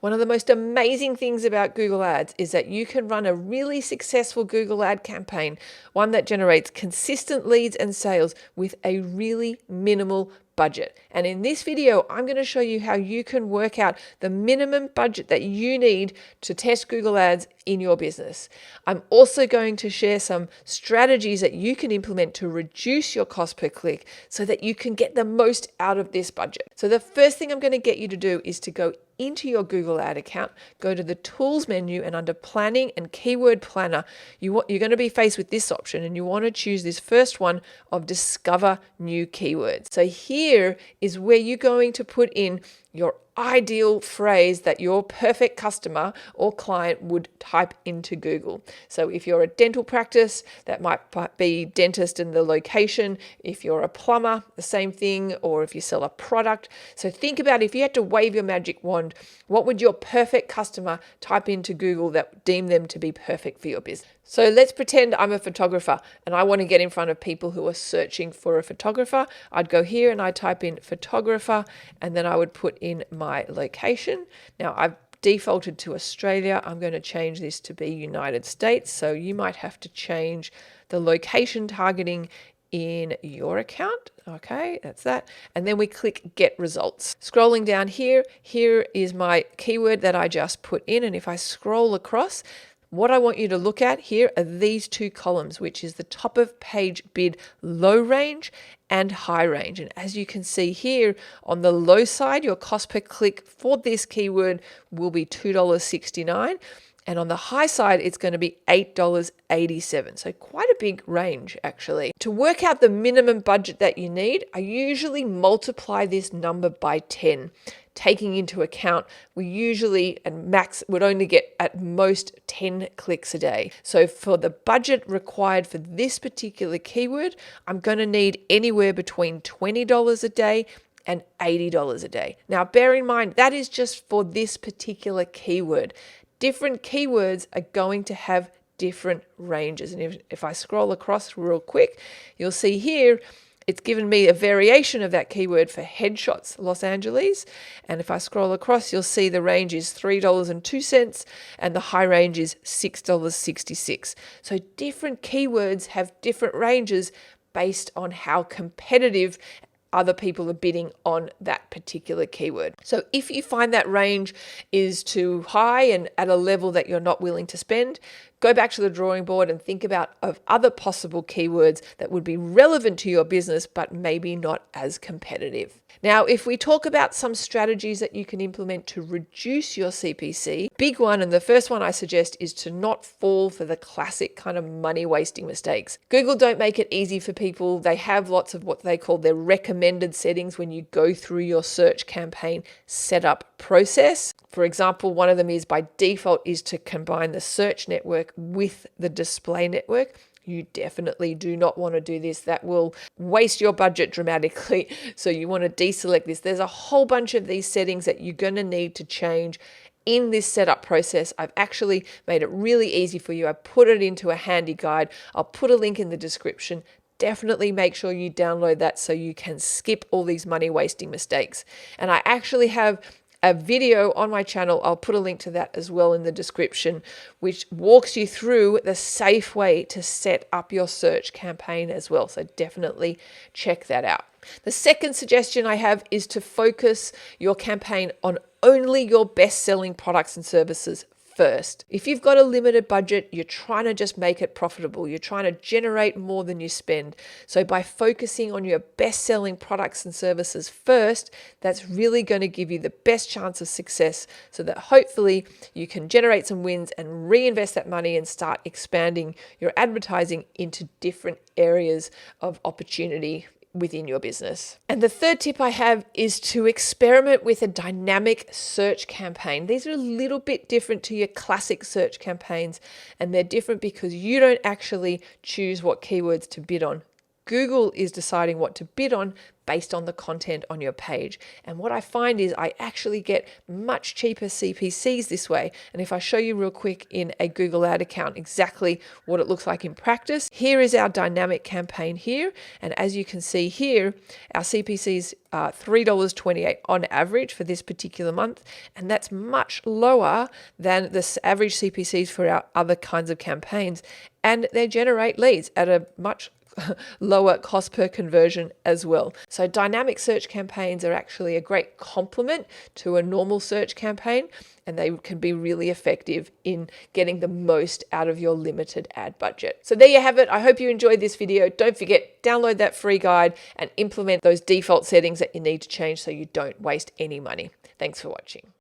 One of the most amazing things about Google Ads is that you can run a really successful Google ad campaign, one that generates consistent leads and sales with a really minimal budget. And in this video, I'm going to show you how you can work out the minimum budget that you need to test Google Ads in your business. I'm also going to share some strategies that you can implement to reduce your cost per click so that you can get the most out of this budget. So the first thing I'm going to get you to do is to go into your Google Ad account, go to the Tools menu, and under Planning and Keyword Planner, you're going to be faced with this option, and you want to choose this first one of Discover New Keywords. So here is where you're going to put in your ideal phrase that your perfect customer or client would type into Google. So if you're a dental practice, that might be dentist and the location. If you're a plumber, the same thing, or if you sell a product. So think about if you had to wave your magic wand, what would your perfect customer type into Google that would deem them to be perfect for your business? So let's pretend I'm a photographer and I want to get in front of people who are searching for a photographer. I'd go here and I type in photographer, and then I would put in my location. Now I've defaulted to Australia. I'm going to change this to be United States. So you might have to change the location targeting in your account. Okay, that's that. And then we click Get Results. Scrolling down here is my keyword that I just put in. And if I scroll across, what I want you to look at here are these two columns, which is the top of page bid low range and high range. And as you can see here, on the low side, your cost per click for this keyword will be $2.69. And on the high side, it's going to be $8.87. So quite a big range, actually. To work out the minimum budget that you need, I usually multiply this number by 10. Taking into account, we usually and max would only get at most 10 clicks a day. So for the budget required for this particular keyword, I'm going to need anywhere between $20 a day and $80 a day. Now, bear in mind, that is just for this particular keyword. Different keywords are going to have different ranges. And if I scroll across real quick, you'll see here, it's given me a variation of that keyword for headshots, Los Angeles. And if I scroll across, you'll see the range is $3.02 and the high range is $6.66. So different keywords have different ranges based on how competitive other people are bidding on that particular keyword. So if you find that range is too high and at a level that you're not willing to spend, go back to the drawing board and think about of other possible keywords that would be relevant to your business, but maybe not as competitive. Now, if we talk about some strategies that you can implement to reduce your CPC, big one, and the first one I suggest is to not fall for the classic kind of money wasting mistakes. Google don't make it easy for people. They have lots of what they call their recommended settings when you go through your search campaign setup process. For example, one of them is by default is to combine the search network with the display network. You definitely do not want to do this. That will waste your budget dramatically. So you want to deselect this. There's a whole bunch of these settings that you're going to need to change in this setup process. I've actually made it really easy for you. I put it into a handy guide. I'll put a link in the description. Definitely make sure you download that so you can skip all these money wasting mistakes. And I actually have a video on my channel, I'll put a link to that as well in the description, which walks you through the safe way to set up your search campaign as well. So definitely check that out. The second suggestion I have is to focus your campaign on only your best-selling products and services first. If you've got a limited budget, you're trying to just make it profitable. You're trying to generate more than you spend. So by focusing on your best-selling products and services first, that's really going to give you the best chance of success so that hopefully you can generate some wins and reinvest that money and start expanding your advertising into different areas of opportunity within your business. And the third tip I have is to experiment with a dynamic search campaign. These are a little bit different to your classic search campaigns, and they're different because you don't actually choose what keywords to bid on. Google is deciding what to bid on based on the content on your page. And what I find is I actually get much cheaper CPCs this way. And if I show you real quick in a Google ad account exactly what it looks like in practice, here is our dynamic campaign here. And as you can see here, our CPCs are $3.28 on average for this particular month. And that's much lower than the average CPCs for our other kinds of campaigns. And they generate leads at a much lower cost per conversion as well. So dynamic search campaigns are actually a great complement to a normal search campaign, and they can be really effective in getting the most out of your limited ad budget. So there you have it. I hope you enjoyed this video. Don't forget, download that free guide and implement those default settings that you need to change so you don't waste any money. Thanks for watching.